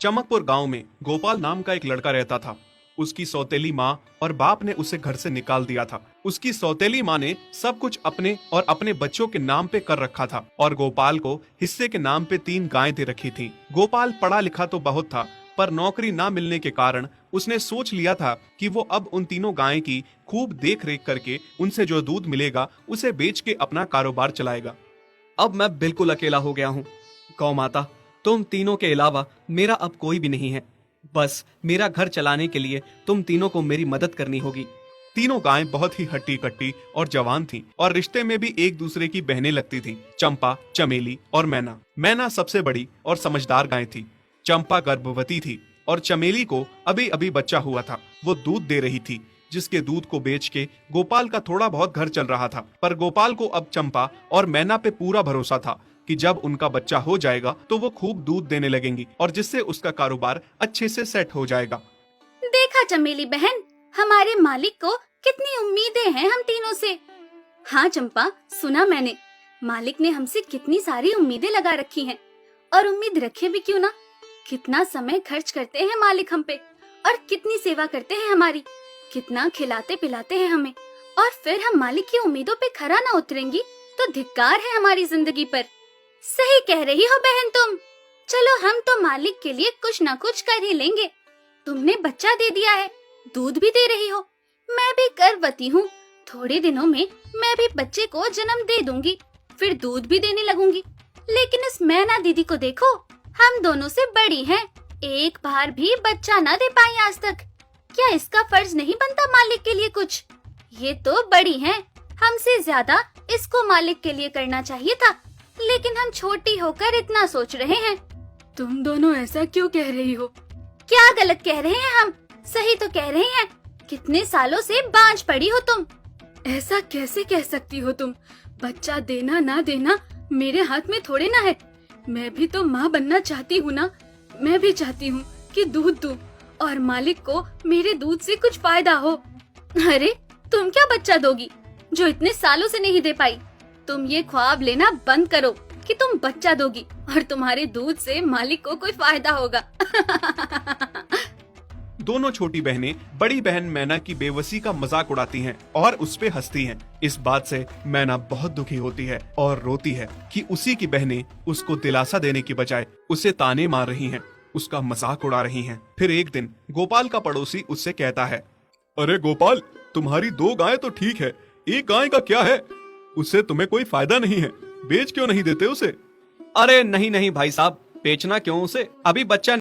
चमकपुर गांव में गोपाल नाम का एक लड़का रहता था। उसकी सौतेली माँ और बाप ने उसे घर से निकाल दिया था। उसकी सौतेली माँ ने सब कुछ अपने और अपने बच्चों के नाम पे कर रखा था और गोपाल को हिस्से के नाम पे 3 गायें दे रखी थी। गोपाल पढ़ा लिखा तो बहुत था, पर नौकरी ना मिलने के कारण उसने सोच लिया था कि वो अब उन तीनों गायें की खूब देख रेख करके उनसे जो दूध मिलेगा उसे बेच के अपना कारोबार चलाएगा। अब मैं बिल्कुल अकेला हो गया हूँ। गौ माता, तुम तीनों के अलावा मेरा अब कोई भी नहीं है। बस मेरा घर चलाने के लिए तुम तीनों को मेरी मदद करनी होगी। तीनों गायें बहुत ही हट्टी कट्टी और जवान थीं और रिश्ते में भी एक दूसरे की बहनें लगती थीं। चंपा, चमेली और मैना। मैना सबसे बड़ी और समझदार गाय थी। चंपा गर्भवती थी और चमेली को अभी अभी बच्चा हुआ था। वो दूध दे रही थी, जिसके दूध को बेच के गोपाल का थोड़ा बहुत घर चल रहा था। पर गोपाल को अब चंपा और मैना पे पूरा भरोसा था कि जब उनका बच्चा हो जाएगा तो वो खूब दूध देने लगेंगी और जिससे उसका कारोबार अच्छे से सेट हो जाएगा। देखा चमेली बहन, हमारे मालिक को कितनी उम्मीदें हैं हम तीनों से। हाँ चंपा, सुना मैंने, मालिक ने हमसे कितनी सारी उम्मीदें लगा रखी हैं। और उम्मीद रखे भी क्यों ना, कितना समय खर्च करते हैं मालिक हम पे और कितनी सेवा करते हैं हमारी, कितना खिलाते पिलाते हैं हमें। और फिर हम मालिक की उम्मीदों पे खरा ना उतरेंगी तो धिक्कार है हमारी जिंदगी पर। सही कह रही हो बहन तुम। चलो हम तो मालिक के लिए कुछ ना कुछ कर ही लेंगे। तुमने बच्चा दे दिया है, दूध भी दे रही हो, मैं भी गर्भवती हूँ। थोड़े दिनों में मैं भी बच्चे को जन्म दे दूंगी, फिर दूध भी देने लगूंगी। लेकिन इस मैना दीदी को देखो, हम दोनों से बड़ी हैं, एक बार भी बच्चा ना दे पाई आज तक। क्या इसका फर्ज नहीं बनता मालिक के लिए कुछ? ये तो बड़ी हैं, हमसे ज्यादा इसको मालिक के लिए करना चाहिए था, लेकिन हम छोटी होकर इतना सोच रहे हैं। तुम दोनों ऐसा क्यों कह रही हो? क्या गलत कह रहे हैं हम? सही तो कह रहे हैं। कितने सालों से बांझ पड़ी हो तुम। ऐसा कैसे कह सकती हो तुम? बच्चा देना ना देना मेरे हाथ में थोड़े ना है। मैं भी तो माँ बनना चाहती हूँ ना। मैं भी चाहती हूँ कि दूध दूँ और मालिक को मेरे दूध से कुछ फायदा हो। अरे तुम क्या बच्चा दोगी जो इतने सालों से नहीं दे पाई? तुम ये ख्वाब लेना बंद करो कि तुम बच्चा दोगी और तुम्हारे दूध से मालिक को कोई फायदा होगा। दोनों छोटी बहनें बड़ी बहन मैना की बेबसी का मजाक उड़ाती हैं और उस पे हंसती हैं। इस बात से मैना बहुत दुखी होती है और रोती है कि उसी की बहनें उसको दिलासा देने की बजाय उसे ताने मार रही हैं, उसका मजाक उड़ा रही हैं। फिर एक दिन गोपाल का पड़ोसी उससे कहता है, अरे गोपाल, तुम्हारी 2 गायें तो ठीक है, एक गाय का क्या है? उससे तुम्हें कोई फायदा नहीं है, बेच क्यों नहीं देते उसे? अरे नहीं नहीं भाई साहब, बेचना क्यों उसे? अभी बच्चा